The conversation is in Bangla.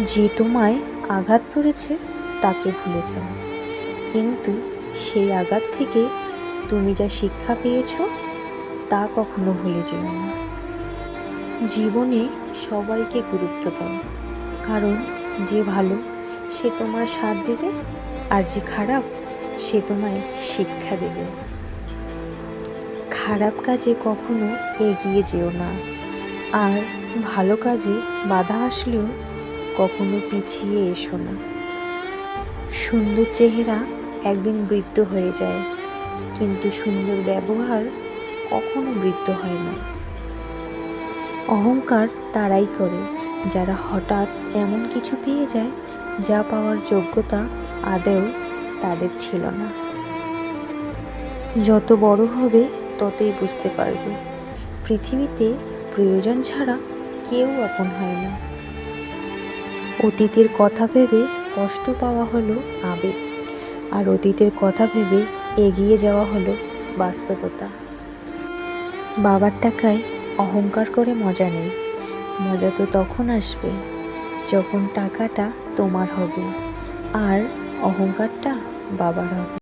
যে তোমায় আঘাত করেছে তাকে ভুলে যাও, কিন্তু সেই আঘাত থেকে তুমি যা শিক্ষা পেয়েছো তা কখনো ভুলে যেও না। জীবনে সবাইকে গুরুত্ব দাও, কারণ যে ভালো সে তোমার সাথ দেবে, আর যে খারাপ সে তোমায় শিক্ষা দেবে। খারাপ কাজে কখনো এগিয়ে যেও না, আর ভালো কাজে বাধা আসলেও কখনো পিছিয়ে এসো না। সুন্দর চেহারা একদিন বৃদ্ধ হয়ে যায়, কিন্তু সুন্দর ব্যবহার কখনো বৃদ্ধ হয় না। অহংকার তারাই করে যারা হঠাৎ এমন কিছু পেয়ে যায় যা পাওয়ার যোগ্যতা আদৌ তাদের ছিল না। যত বড় হবে ততই বুঝতে পারবে পৃথিবীতে প্রয়োজন ছাড়া কেউ আপন হয় না। অতীতের কথা ভেবে কষ্ট পাওয়া হলো আবেগ, আর অতীতের কথা ভেবে এগিয়ে যাওয়া হলো বাস্তবতা। বাবার টাকায় অহংকার করে মজা নেই, মজা তো তখন আসবে যখন টাকাটা তোমার হবে আর অহংকারটা বাবার হবে।